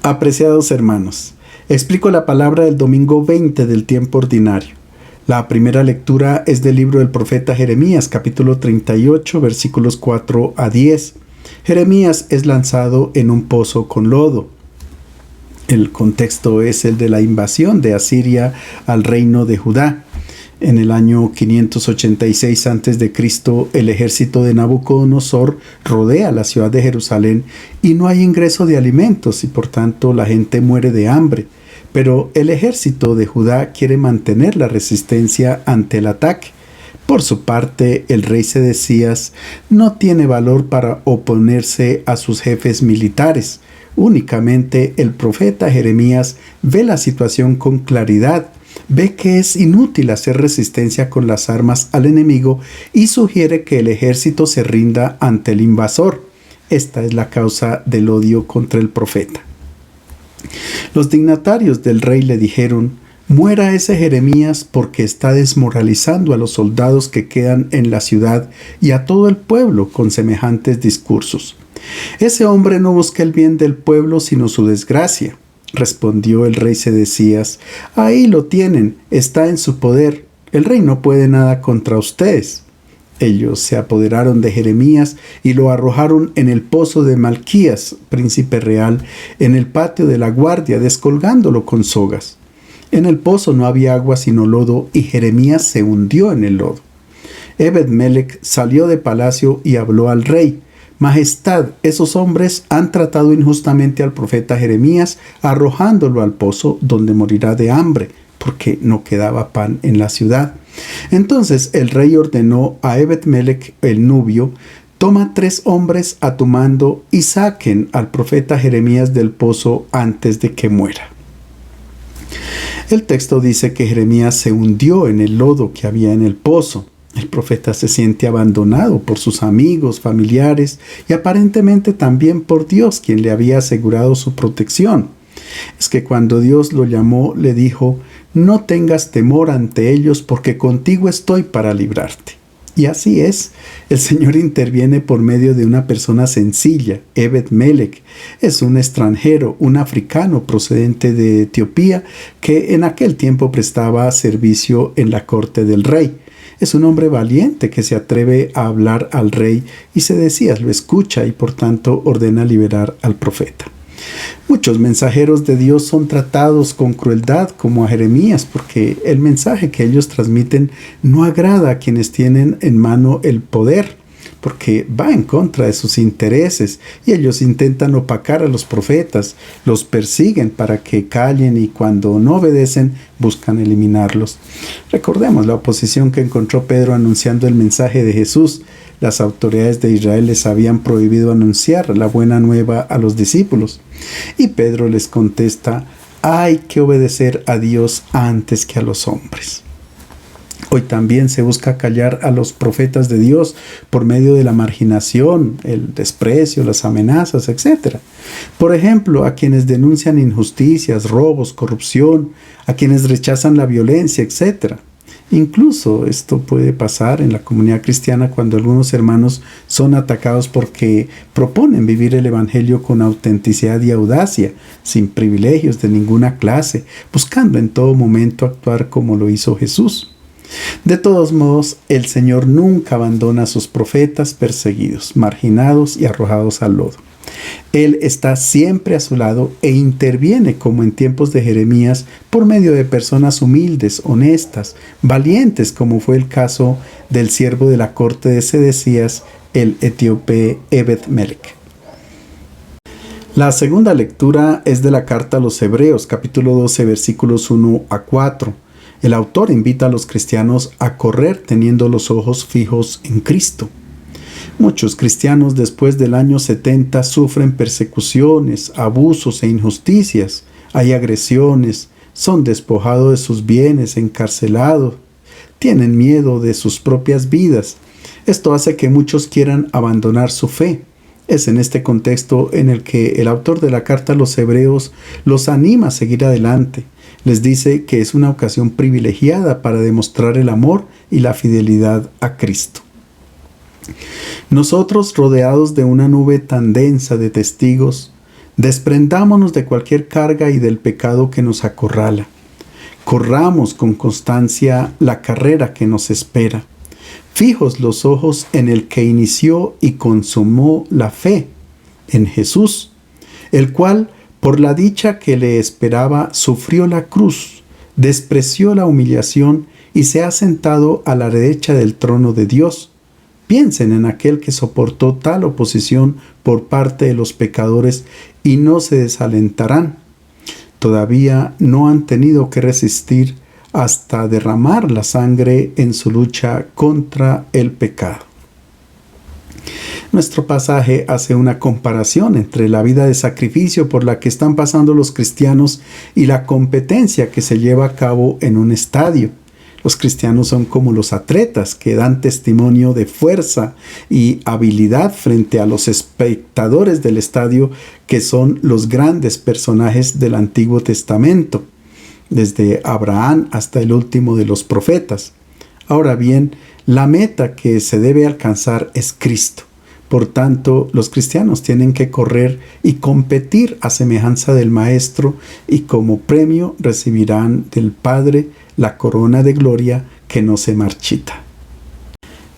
Apreciados hermanos, explico la palabra del domingo 20 del tiempo ordinario. La primera lectura es del libro del profeta Jeremías, capítulo 38, versículos 4 a 10. Jeremías es lanzado en un pozo con lodo. El contexto es el de la invasión de Asiria al reino de Judá. En el año 586 a.C., el ejército de Nabucodonosor rodea la ciudad de Jerusalén y no hay ingreso de alimentos y por tanto la gente muere de hambre. Pero el ejército de Judá quiere mantener la resistencia ante el ataque. Por su parte, el rey Sedecías no tiene valor para oponerse a sus jefes militares. Únicamente el profeta Jeremías ve la situación con claridad. Ve que es inútil hacer resistencia con las armas al enemigo y sugiere que el ejército se rinda ante el invasor. Esta es la causa del odio contra el profeta. Los dignatarios del rey le dijeron: «Muera ese Jeremías porque está desmoralizando a los soldados que quedan en la ciudad y a todo el pueblo con semejantes discursos. Ese hombre no busca el bien del pueblo sino su desgracia». Respondió el rey Sedecías: «Ahí lo tienen, está en su poder. El rey no puede nada contra ustedes». Ellos se apoderaron de Jeremías y lo arrojaron en el pozo de Malquías, príncipe real, en el patio de la guardia, descolgándolo con sogas. En el pozo no había agua sino lodo y Jeremías se hundió en el lodo. Ebed-Melech salió de palacio y habló al rey: «Majestad, esos hombres han tratado injustamente al profeta Jeremías, arrojándolo al pozo donde morirá de hambre, porque no quedaba pan en la ciudad». Entonces el rey ordenó a Ebed-Melech el nubio: «Toma 3 hombres a tu mando y saquen al profeta Jeremías del pozo antes de que muera». El texto dice que Jeremías se hundió en el lodo que había en el pozo. El profeta se siente abandonado por sus amigos, familiares y aparentemente también por Dios, quien le había asegurado su protección. Es que cuando Dios lo llamó, le dijo: «No tengas temor ante ellos, porque contigo estoy para librarte». Y así es, el Señor interviene por medio de una persona sencilla, Ebed-Melech. Es un extranjero, un africano procedente de Etiopía, que en aquel tiempo prestaba servicio en la corte del rey. Es un hombre valiente que se atreve a hablar al rey y Sedecías lo escucha y por tanto ordena liberar al profeta. Muchos mensajeros de Dios son tratados con crueldad como a Jeremías porque el mensaje que ellos transmiten no agrada a quienes tienen en mano el poder, porque va en contra de sus intereses y ellos intentan opacar a los profetas, los persiguen para que callen y cuando no obedecen buscan eliminarlos. Recordemos la oposición que encontró Pedro anunciando el mensaje de Jesús. Las autoridades de Israel les habían prohibido anunciar la buena nueva a los discípulos. Y Pedro les contesta: «Hay que obedecer a Dios antes que a los hombres». Hoy también se busca callar a los profetas de Dios por medio de la marginación, el desprecio, las amenazas, etc. Por ejemplo, a quienes denuncian injusticias, robos, corrupción, a quienes rechazan la violencia, etc. Incluso esto puede pasar en la comunidad cristiana cuando algunos hermanos son atacados porque proponen vivir el evangelio con autenticidad y audacia, sin privilegios de ninguna clase, buscando en todo momento actuar como lo hizo Jesús. De todos modos, el Señor nunca abandona a sus profetas perseguidos, marginados y arrojados al lodo. Él está siempre a su lado e interviene como en tiempos de Jeremías por medio de personas humildes, honestas, valientes, como fue el caso del siervo de la corte de Sedecías, el etíope Ebed-Melech. La segunda lectura es de la carta a los Hebreos, capítulo 12, versículos 1 a 4. El autor invita a los cristianos a correr teniendo los ojos fijos en Cristo. Muchos cristianos después del año 70 sufren persecuciones, abusos e injusticias. Hay agresiones, son despojados de sus bienes, encarcelados, tienen miedo de sus propias vidas. Esto hace que muchos quieran abandonar su fe. Es en este contexto en el que el autor de la carta a los Hebreos los anima a seguir adelante. Les dice que es una ocasión privilegiada para demostrar el amor y la fidelidad a Cristo. Nosotros, rodeados de una nube tan densa de testigos, Desprendámonos de cualquier carga y del pecado que nos acorrala. Corramos con constancia la carrera que nos espera, fijos los ojos en el que inició y consumó la fe, en Jesús, el cual, por la dicha que le esperaba, sufrió la cruz, despreció la humillación y se ha sentado a la derecha del trono de Dios. Piensen en aquel que soportó tal oposición por parte de los pecadores y no se desalentarán. Todavía no han tenido que resistir hasta derramar la sangre en su lucha contra el pecado. Nuestro pasaje hace una comparación entre la vida de sacrificio por la que están pasando los cristianos y la competencia que se lleva a cabo en un estadio. Los cristianos son como los atletas que dan testimonio de fuerza y habilidad frente a los espectadores del estadio, que son los grandes personajes del Antiguo Testamento, desde Abraham hasta el último de los profetas. Ahora bien, la meta que se debe alcanzar es Cristo. Por tanto, los cristianos tienen que correr y competir a semejanza del Maestro, y como premio recibirán del Padre la corona de gloria que no se marchita.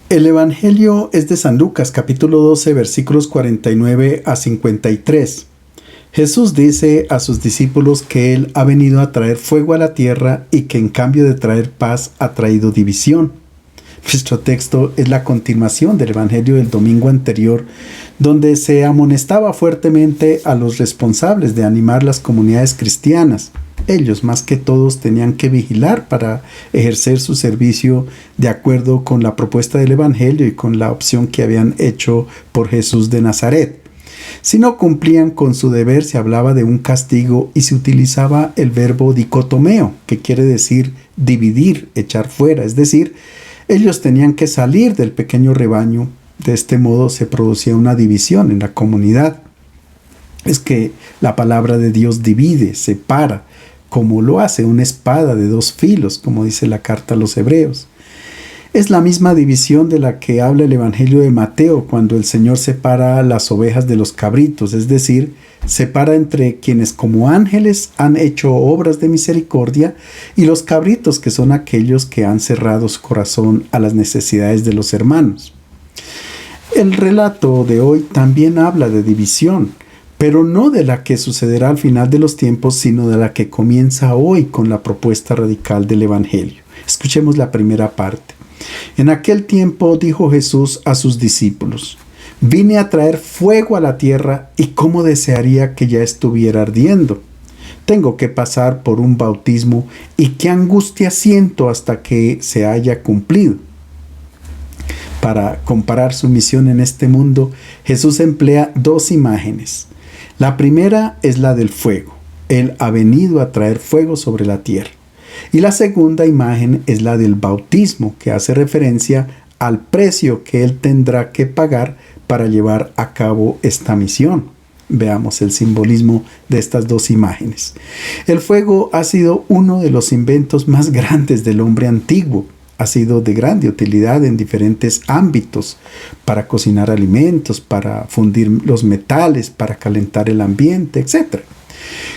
El Evangelio es de San Lucas, capítulo 12, versículos 49 a 53. Jesús dice a sus discípulos que Él ha venido a traer fuego a la tierra y que en cambio de traer paz ha traído división. Nuestro texto es la continuación del Evangelio del domingo anterior, donde se amonestaba fuertemente a los responsables de animar las comunidades cristianas. Ellos, más que todos, tenían que vigilar para ejercer su servicio de acuerdo con la propuesta del Evangelio y con la opción que habían hecho por Jesús de Nazaret. Si no cumplían con su deber, se hablaba de un castigo y se utilizaba el verbo dicotomeo, que quiere decir dividir, echar fuera. Es decir, ellos tenían que salir del pequeño rebaño. De este modo se producía una división en la comunidad. Es que la palabra de Dios divide, separa, como lo hace una espada de dos filos, como dice la carta a los Hebreos. Es la misma división de la que habla el Evangelio de Mateo, cuando el Señor separa las ovejas de los cabritos, es decir, separa entre quienes como ángeles han hecho obras de misericordia y los cabritos, que son aquellos que han cerrado su corazón a las necesidades de los hermanos. El relato de hoy también habla de división, pero no de la que sucederá al final de los tiempos, sino de la que comienza hoy con la propuesta radical del Evangelio. Escuchemos la primera parte. En aquel tiempo dijo Jesús a sus discípulos: vine a traer fuego a la tierra, y cómo desearía que ya estuviera ardiendo. Tengo que pasar por un bautismo, y qué angustia siento hasta que se haya cumplido. Para comparar su misión en este mundo, Jesús emplea dos imágenes. La primera es la del fuego. Él ha venido a traer fuego sobre la tierra. Y la segunda imagen es la del bautismo, que hace referencia al precio que Él tendrá que pagar para llevar a cabo esta misión. Veamos el simbolismo de estas dos imágenes. El fuego ha sido uno de los inventos más grandes del hombre antiguo. Ha sido de grande utilidad en diferentes ámbitos, para cocinar alimentos, para fundir los metales, para calentar el ambiente, etc.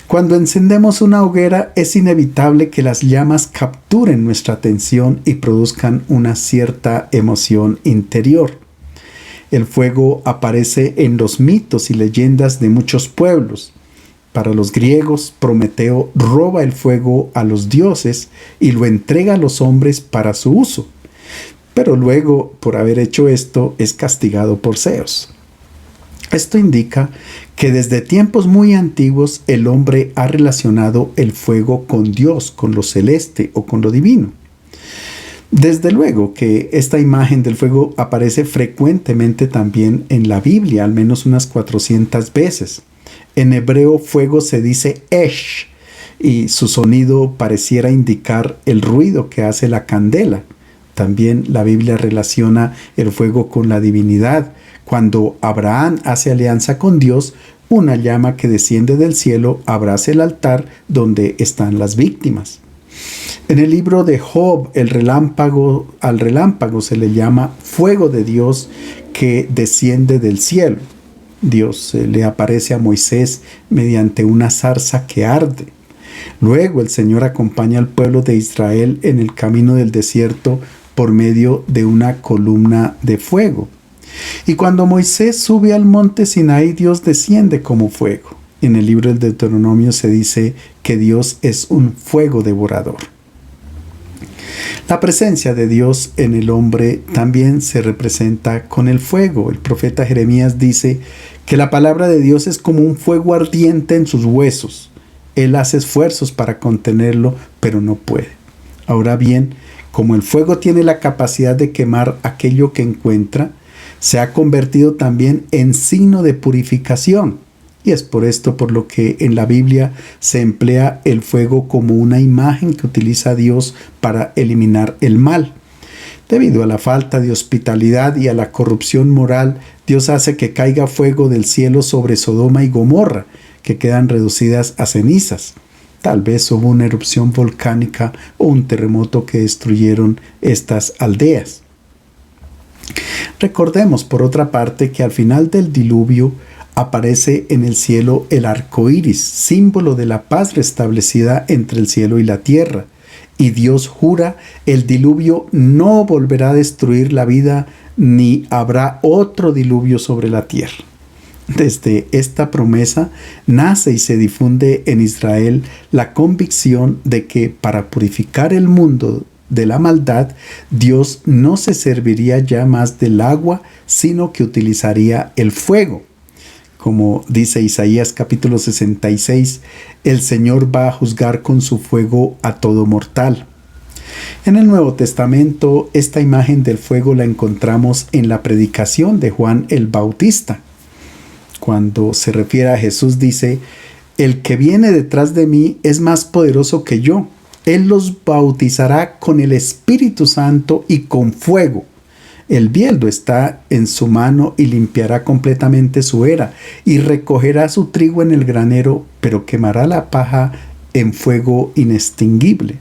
Cuando encendemos una hoguera, es inevitable que las llamas capturen nuestra atención y produzcan una cierta emoción interior. El fuego aparece en los mitos y leyendas de muchos pueblos. Para los griegos, Prometeo roba el fuego a los dioses y lo entrega a los hombres para su uso. Pero luego, por haber hecho esto, es castigado por Zeus. Esto indica que desde tiempos muy antiguos el hombre ha relacionado el fuego con Dios, con lo celeste o con lo divino. Desde luego que esta imagen del fuego aparece frecuentemente también en la Biblia, al menos unas 400 veces. En hebreo, fuego se dice esh, y su sonido pareciera indicar el ruido que hace la candela. También la Biblia relaciona el fuego con la divinidad. Cuando Abraham hace alianza con Dios, una llama que desciende del cielo abraza el altar donde están las víctimas. En el libro de Job, al relámpago se le llama fuego de Dios que desciende del cielo. Dios le aparece a Moisés mediante una zarza que arde. Luego el Señor acompaña al pueblo de Israel en el camino del desierto por medio de una columna de fuego. Y cuando Moisés sube al monte Sinaí, Dios desciende como fuego. En el libro del Deuteronomio se dice que Dios es un fuego devorador. La presencia de Dios en el hombre también se representa con el fuego. El profeta Jeremías dice que la palabra de Dios es como un fuego ardiente en sus huesos. Él hace esfuerzos para contenerlo, pero no puede. Ahora bien, como el fuego tiene la capacidad de quemar aquello que encuentra, se ha convertido también en signo de purificación. Y es por esto por lo que en la Biblia se emplea el fuego como una imagen que utiliza Dios para eliminar el mal. Debido a la falta de hospitalidad y a la corrupción moral, Dios hace que caiga fuego del cielo sobre Sodoma y Gomorra, que quedan reducidas a cenizas. Tal vez hubo una erupción volcánica o un terremoto que destruyeron estas aldeas. Recordemos, por otra parte, que al final del diluvio aparece en el cielo el arco iris, símbolo de la paz restablecida entre el cielo y la tierra. Y Dios jura: el diluvio no volverá a destruir la vida, ni habrá otro diluvio sobre la tierra. Desde esta promesa nace y se difunde en Israel la convicción de que para purificar el mundo de la maldad, Dios no se serviría ya más del agua, sino que utilizaría el fuego. Como dice Isaías capítulo 66, el Señor va a juzgar con su fuego a todo mortal. En el Nuevo Testamento, esta imagen del fuego la encontramos en la predicación de Juan el Bautista. Cuando se refiere a Jesús dice: el que viene detrás de mí es más poderoso que yo. Él los bautizará con el Espíritu Santo y con fuego. El bieldo está en su mano y limpiará completamente su era, y recogerá su trigo en el granero, pero quemará la paja en fuego inextinguible.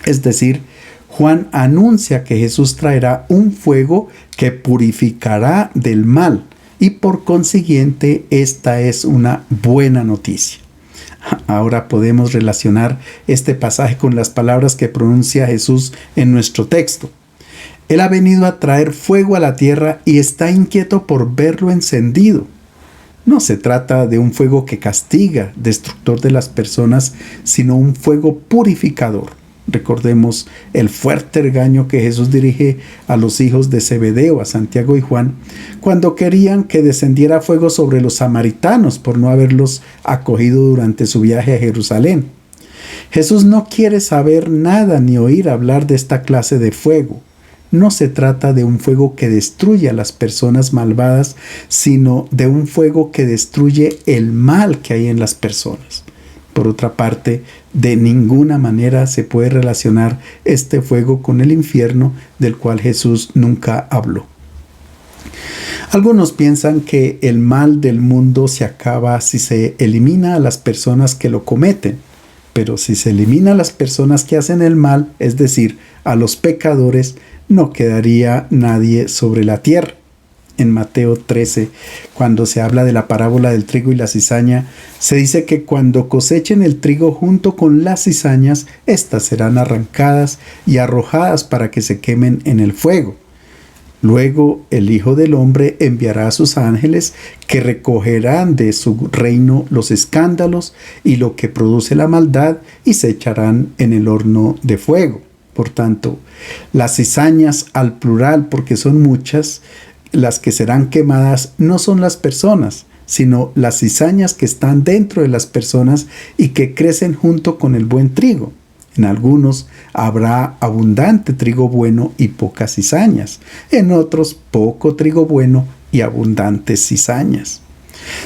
Es decir, Juan anuncia que Jesús traerá un fuego que purificará del mal, y por consiguiente esta es una buena noticia. Ahora podemos relacionar este pasaje con las palabras que pronuncia Jesús en nuestro texto. Él ha venido a traer fuego a la tierra y está inquieto por verlo encendido. No se trata de un fuego que castiga, destructor de las personas, sino un fuego purificador. Recordemos el fuerte regaño que Jesús dirige a los hijos de Zebedeo, a Santiago y Juan, cuando querían que descendiera fuego sobre los samaritanos por no haberlos acogido durante su viaje a Jerusalén. Jesús no quiere saber nada ni oír hablar de esta clase de fuego. No se trata de un fuego que destruye a las personas malvadas, sino de un fuego que destruye el mal que hay en las personas. Por otra parte, de ninguna manera se puede relacionar este fuego con el infierno, del cual Jesús nunca habló. Algunos piensan que el mal del mundo se acaba si se elimina a las personas que lo cometen, pero si se elimina a las personas que hacen el mal, es decir, a los pecadores, no quedaría nadie sobre la tierra. En Mateo 13, cuando se habla de la parábola del trigo y la cizaña, se dice que cuando cosechen el trigo junto con las cizañas, éstas serán arrancadas y arrojadas para que se quemen en el fuego. Luego el Hijo del Hombre enviará a sus ángeles, que recogerán de su reino los escándalos y lo que produce la maldad, y se echarán en el horno de fuego. Por tanto, las cizañas al plural, porque son muchas, las que serán quemadas no son las personas, sino las cizañas que están dentro de las personas y que crecen junto con el buen trigo. En algunos habrá abundante trigo bueno y pocas cizañas. En otros, poco trigo bueno y abundantes cizañas.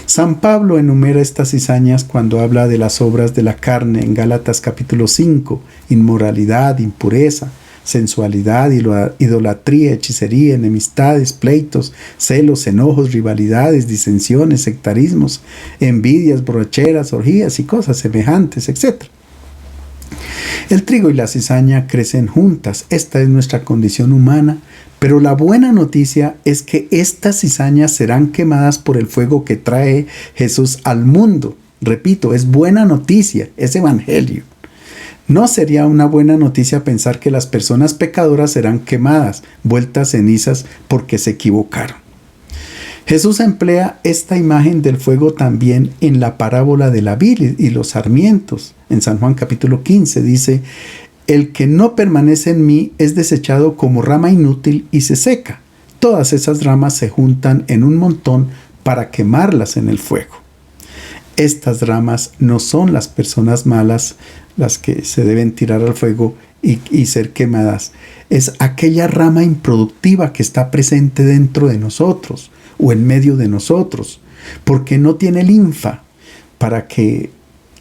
San Pablo enumera estas cizañas cuando habla de las obras de la carne en Gálatas capítulo 5, inmoralidad, impureza, sensualidad, idolatría, hechicería, enemistades, pleitos, celos, enojos, rivalidades, disensiones, sectarismos, envidias, borracheras, orgías y cosas semejantes, etc. El trigo y la cizaña crecen juntas. Esta es nuestra condición humana, pero la buena noticia es que estas cizañas serán quemadas por el fuego que trae Jesús al mundo. Repito, es buena noticia, es evangelio. No sería una buena noticia pensar que las personas pecadoras serán quemadas, vueltas cenizas porque se equivocaron. Jesús emplea esta imagen del fuego también en la parábola de la vid y los sarmientos. En San Juan capítulo 15 dice: el que no permanece en mí es desechado como rama inútil y se seca. Todas esas ramas se juntan en un montón para quemarlas en el fuego. Estas ramas no son las personas malas las que se deben tirar al fuego y ser quemadas. Es aquella rama improductiva que está presente dentro de nosotros o en medio de nosotros, porque no tiene linfa para que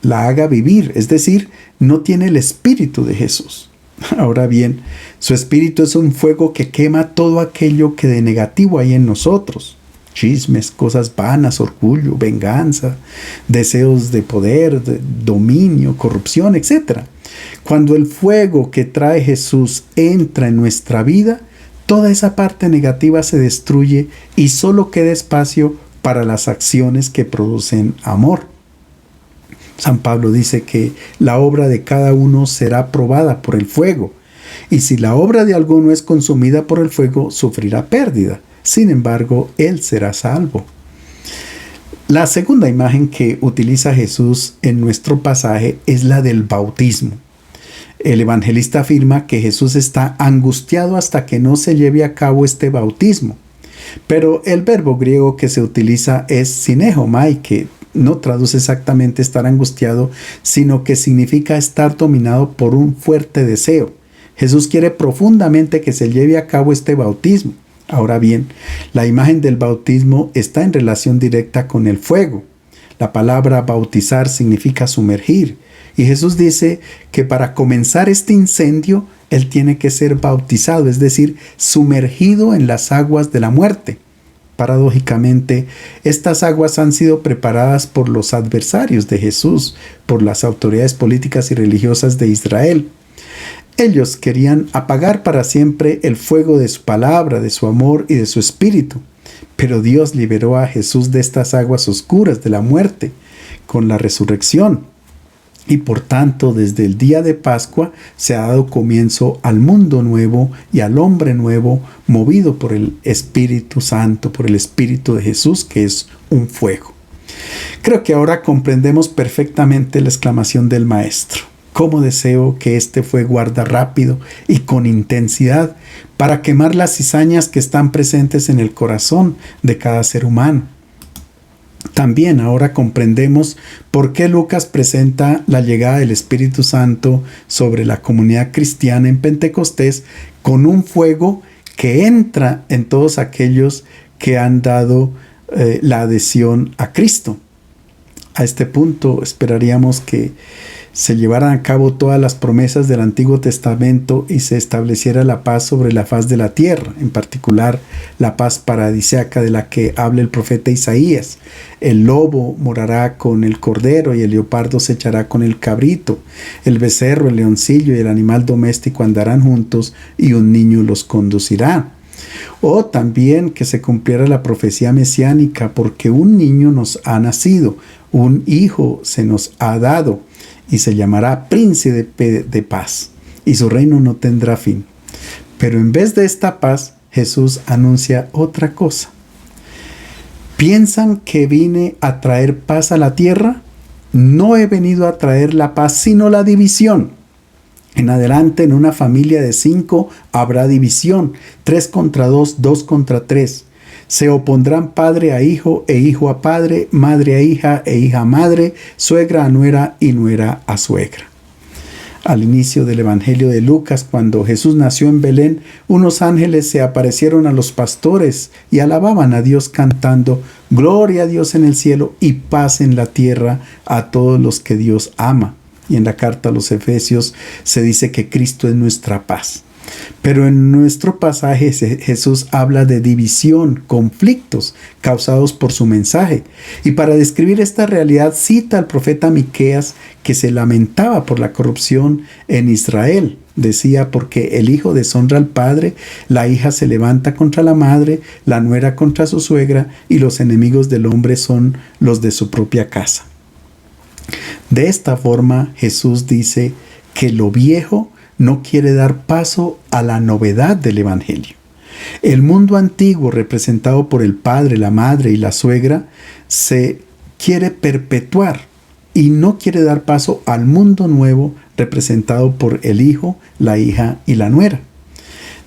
la haga vivir, es decir, no tiene el espíritu de Jesús. Ahora bien, su espíritu es un fuego que quema todo aquello que de negativo hay en nosotros. Chismes, cosas vanas, orgullo, venganza, deseos de poder, de dominio, corrupción, etc. Cuando el fuego que trae Jesús entra en nuestra vida, toda esa parte negativa se destruye y solo queda espacio para las acciones que producen amor. San Pablo dice que la obra de cada uno será probada por el fuego, y si la obra de alguno es consumida por el fuego, sufrirá pérdida. Sin embargo, él será salvo. La segunda imagen que utiliza Jesús en nuestro pasaje es la del bautismo. El evangelista afirma que Jesús está angustiado hasta que no se lleve a cabo este bautismo. Pero el verbo griego que se utiliza es synehomai, que no traduce exactamente estar angustiado, sino que significa estar dominado por un fuerte deseo. Jesús quiere profundamente que se lleve a cabo este bautismo. Ahora bien, la imagen del bautismo está en relación directa con el fuego. La palabra bautizar significa sumergir. Y Jesús dice que para comenzar este incendio, Él tiene que ser bautizado, es decir, sumergido en las aguas de la muerte. Paradójicamente, estas aguas han sido preparadas por los adversarios de Jesús, por las autoridades políticas y religiosas de Israel. Ellos querían apagar para siempre el fuego de su palabra, de su amor y de su espíritu. Pero Dios liberó a Jesús de estas aguas oscuras de la muerte con la resurrección. Y por tanto, desde el día de Pascua se ha dado comienzo al mundo nuevo y al hombre nuevo, movido por el Espíritu Santo, por el Espíritu de Jesús, que es un fuego. Creo que ahora comprendemos perfectamente la exclamación del Maestro. Cómo deseo que este fuego arda rápido y con intensidad para quemar las cizañas que están presentes en el corazón de cada ser humano. También ahora comprendemos por qué Lucas presenta la llegada del Espíritu Santo sobre la comunidad cristiana en Pentecostés con un fuego que entra en todos aquellos que han dado la adhesión a Cristo. A este punto esperaríamos que se llevaran a cabo todas las promesas del Antiguo Testamento y se estableciera la paz sobre la faz de la tierra, en particular la paz paradisíaca de la que habla el profeta Isaías. El lobo morará con el cordero y el leopardo se echará con el cabrito. El becerro, el leoncillo y el animal doméstico andarán juntos y un niño los conducirá. O también que se cumpliera la profecía mesiánica, porque un niño nos ha nacido, un hijo se nos ha dado, y se llamará Príncipe de Paz, y su reino no tendrá fin. Pero en vez de esta paz, Jesús anuncia otra cosa. ¿Piensan que vine a traer paz a la tierra? No he venido a traer la paz, sino la división. En adelante, en una familia de 5 habrá división, 3 contra 2, 2 contra 3. Se opondrán padre a hijo e hijo a padre, madre a hija e hija a madre, suegra a nuera y nuera a suegra. Al inicio del Evangelio de Lucas, cuando Jesús nació en Belén, unos ángeles se aparecieron a los pastores y alababan a Dios cantando: Gloria a Dios en el cielo y paz en la tierra a todos los que Dios ama. Y en la carta a los Efesios se dice que Cristo es nuestra paz. Pero en nuestro pasaje Jesús habla de división, conflictos causados por su mensaje. Y para describir esta realidad cita al profeta Miqueas, que se lamentaba por la corrupción en Israel. Decía: porque el hijo deshonra al padre, la hija se levanta contra la madre, la nuera contra su suegra, y los enemigos del hombre son los de su propia casa. De esta forma Jesús dice que lo viejo no quiere dar paso a la novedad del Evangelio. El mundo antiguo, representado por el padre, la madre y la suegra, se quiere perpetuar y no quiere dar paso al mundo nuevo, representado por el hijo, la hija y la nuera.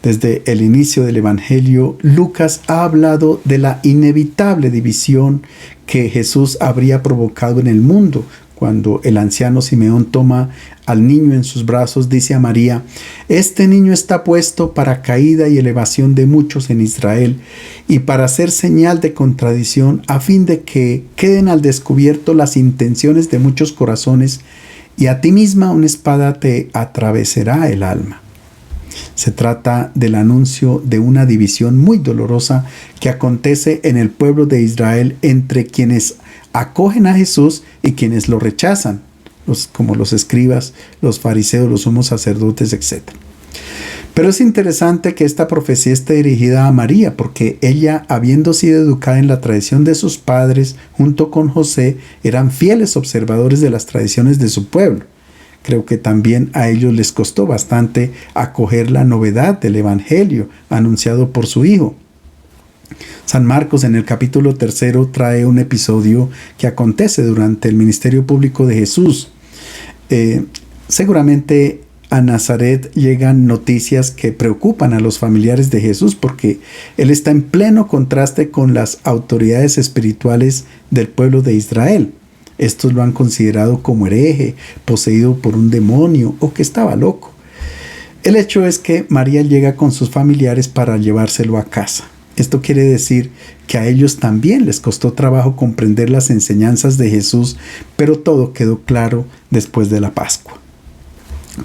Desde el inicio del Evangelio, Lucas ha hablado de la inevitable división que Jesús habría provocado en el mundo. Cuando el anciano Simeón toma al niño en sus brazos, dice a María: este niño está puesto para caída y elevación de muchos en Israel, y para ser señal de contradicción, a fin de que queden al descubierto las intenciones de muchos corazones, y a ti misma una espada te atravesará el alma. Se trata del anuncio de una división muy dolorosa que acontece en el pueblo de Israel entre quienes acogen a Jesús y quienes lo rechazan, como los escribas, los fariseos, los sumos sacerdotes, etc. Pero es interesante que esta profecía esté dirigida a María, porque ella, habiendo sido educada en la tradición de sus padres, junto con José, eran fieles observadores de las tradiciones de su pueblo. Creo que también a ellos les costó bastante acoger la novedad del Evangelio anunciado por su Hijo. San Marcos, en el capítulo 3, trae un episodio que acontece durante el ministerio público de Jesús. Seguramente a Nazaret llegan noticias que preocupan a los familiares de Jesús, porque él está en pleno contraste con las autoridades espirituales del pueblo de Israel. Estos lo han considerado como hereje, poseído por un demonio o que estaba loco. El hecho es que María llega con sus familiares para llevárselo a casa. Esto quiere decir que a ellos también les costó trabajo comprender las enseñanzas de Jesús, pero todo quedó claro después de la Pascua.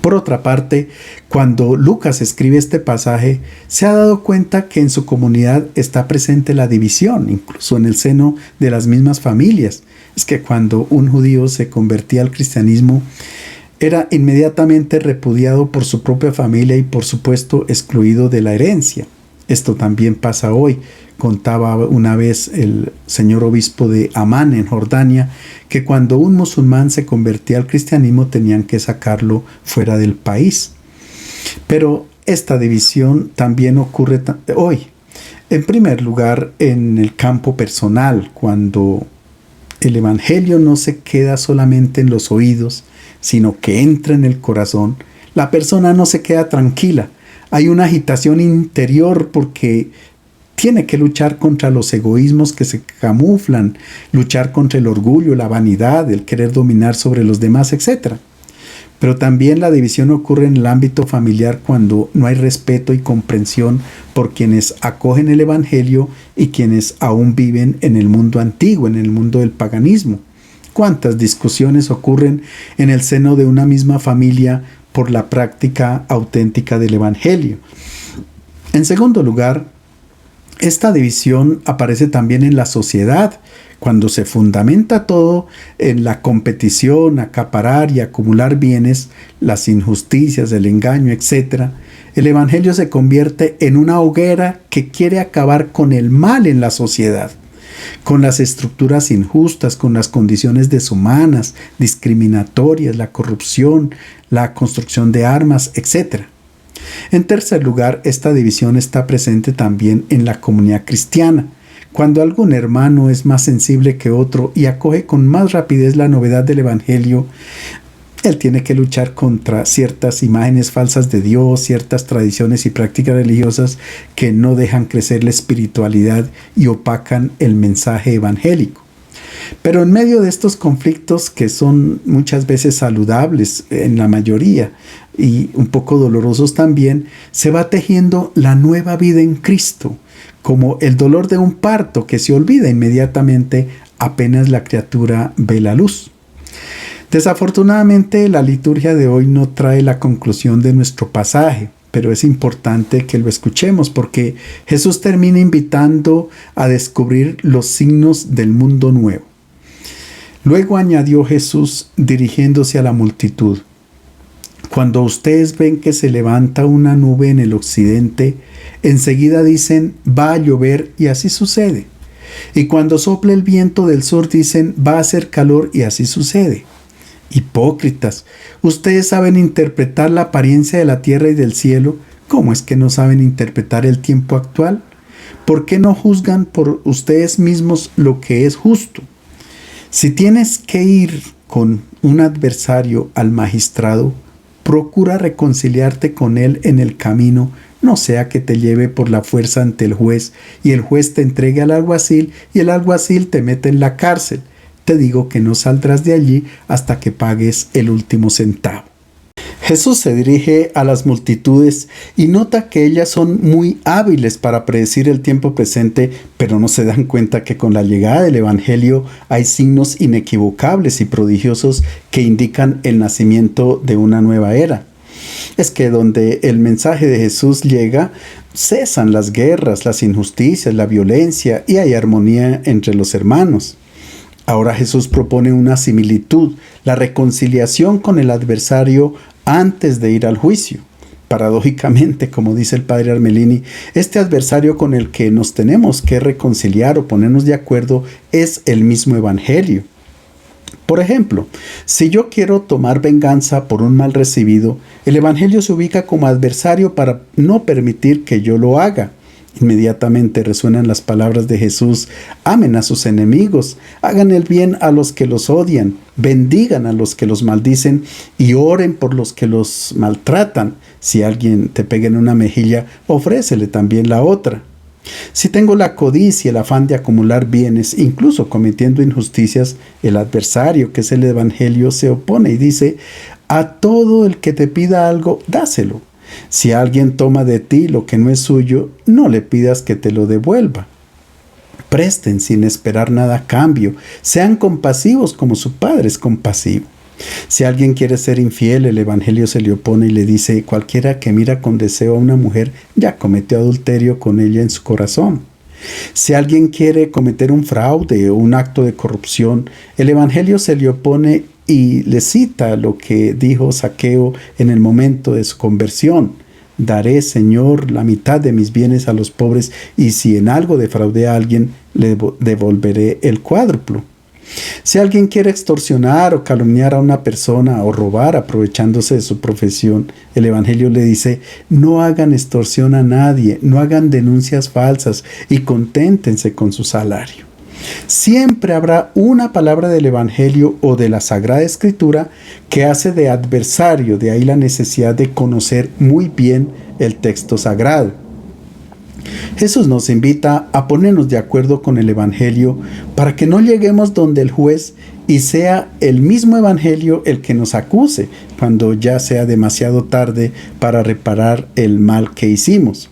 Por otra parte, cuando Lucas escribe este pasaje, se ha dado cuenta que en su comunidad está presente la división, incluso en el seno de las mismas familias. Es que cuando un judío se convertía al cristianismo, era inmediatamente repudiado por su propia familia y, por supuesto, excluido de la herencia. Esto también pasa hoy. Contaba una vez el señor obispo de Amán, en Jordania, que cuando un musulmán se convertía al cristianismo tenían que sacarlo fuera del país. Pero esta división también ocurre hoy. En primer lugar, en el campo personal, cuando el Evangelio no se queda solamente en los oídos, sino que entra en el corazón, la persona no se queda tranquila. Hay una agitación interior porque tiene que luchar contra los egoísmos que se camuflan, luchar contra el orgullo, la vanidad, el querer dominar sobre los demás, etc. Pero también la división ocurre en el ámbito familiar cuando no hay respeto y comprensión por quienes acogen el Evangelio y quienes aún viven en el mundo antiguo, en el mundo del paganismo. ¿Cuántas discusiones ocurren en el seno de una misma familia por la práctica auténtica del Evangelio? En segundo lugar, esta división aparece también en la sociedad, cuando se fundamenta todo en la competición, acaparar y acumular bienes, las injusticias, el engaño, etc. El Evangelio se convierte en una hoguera que quiere acabar con el mal en la sociedad, con las estructuras injustas, con las condiciones deshumanas, discriminatorias, la corrupción, la construcción de armas, etc. En tercer lugar, esta división está presente también en la comunidad cristiana. Cuando algún hermano es más sensible que otro y acoge con más rapidez la novedad del Evangelio, él tiene que luchar contra ciertas imágenes falsas de Dios, ciertas tradiciones y prácticas religiosas que no dejan crecer la espiritualidad y opacan el mensaje evangélico. Pero en medio de estos conflictos, que son muchas veces saludables en la mayoría y un poco dolorosos también, se va tejiendo la nueva vida en Cristo, como el dolor de un parto que se olvida inmediatamente apenas la criatura ve la luz. Desafortunadamente, la liturgia de hoy no trae la conclusión de nuestro pasaje, pero es importante que lo escuchemos porque Jesús termina invitando a descubrir los signos del mundo nuevo. Luego añadió Jesús dirigiéndose a la multitud: cuando ustedes ven que se levanta una nube en el occidente, enseguida dicen va a llover y así sucede. Y cuando sopla el viento del sur dicen va a hacer calor y así sucede. Hipócritas, ustedes saben interpretar la apariencia de la tierra y del cielo. ¿Cómo es que no saben interpretar el tiempo actual? ¿Por qué no juzgan por ustedes mismos lo que es justo? Si tienes que ir con un adversario al magistrado, procura reconciliarte con él en el camino, no sea que te lleve por la fuerza ante el juez y el juez te entregue al alguacil y el alguacil te mete en la cárcel. Te digo que no saldrás de allí hasta que pagues el último centavo. Jesús se dirige a las multitudes y nota que ellas son muy hábiles para predecir el tiempo presente, pero no se dan cuenta que con la llegada del Evangelio hay signos inequivocables y prodigiosos que indican el nacimiento de una nueva era. Es que donde el mensaje de Jesús llega, cesan las guerras, las injusticias, la violencia y hay armonía entre los hermanos. Ahora Jesús propone una similitud, la reconciliación con el adversario antes de ir al juicio. Paradójicamente, como dice el padre Armelini, este adversario con el que nos tenemos que reconciliar o ponernos de acuerdo es el mismo Evangelio. Por ejemplo, si yo quiero tomar venganza por un mal recibido, el Evangelio se ubica como adversario para no permitir que yo lo haga. Inmediatamente resuenan las palabras de Jesús: amen a sus enemigos, hagan el bien a los que los odian, bendigan a los que los maldicen y oren por los que los maltratan. Si alguien te pega en una mejilla, ofrécele también la otra. Si tengo la codicia, el afán de acumular bienes, incluso cometiendo injusticias, el adversario, que es el Evangelio, se opone y dice: a todo el que te pida algo, dáselo. Si alguien toma de ti lo que no es suyo, no le pidas que te lo devuelva. Presten sin esperar nada a cambio. Sean compasivos como su Padre es compasivo. Si alguien quiere ser infiel, el Evangelio se le opone y le dice: cualquiera que mira con deseo a una mujer ya cometió adulterio con ella en su corazón. Si alguien quiere cometer un fraude o un acto de corrupción, el Evangelio se le opone y le cita lo que dijo Zaqueo en el momento de su conversión: daré, Señor, la mitad de mis bienes a los pobres, y si en algo defraudé a alguien, le devolveré el cuádruplo. Si alguien quiere extorsionar o calumniar a una persona o robar aprovechándose de su profesión, el Evangelio le dice: no hagan extorsión a nadie, no hagan denuncias falsas y conténtense con su salario. Siempre habrá una palabra del Evangelio o de la Sagrada Escritura que hace de adversario, de ahí la necesidad de conocer muy bien el texto sagrado. Jesús nos invita a ponernos de acuerdo con el Evangelio para que no lleguemos donde el juez y sea el mismo Evangelio el que nos acuse cuando ya sea demasiado tarde para reparar el mal que hicimos.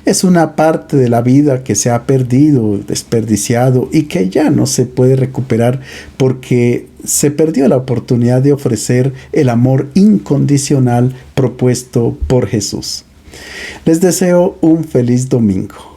Es una parte de la vida que se ha perdido, desperdiciado y que ya no se puede recuperar porque se perdió la oportunidad de ofrecer el amor incondicional propuesto por Jesús. Les deseo un feliz domingo.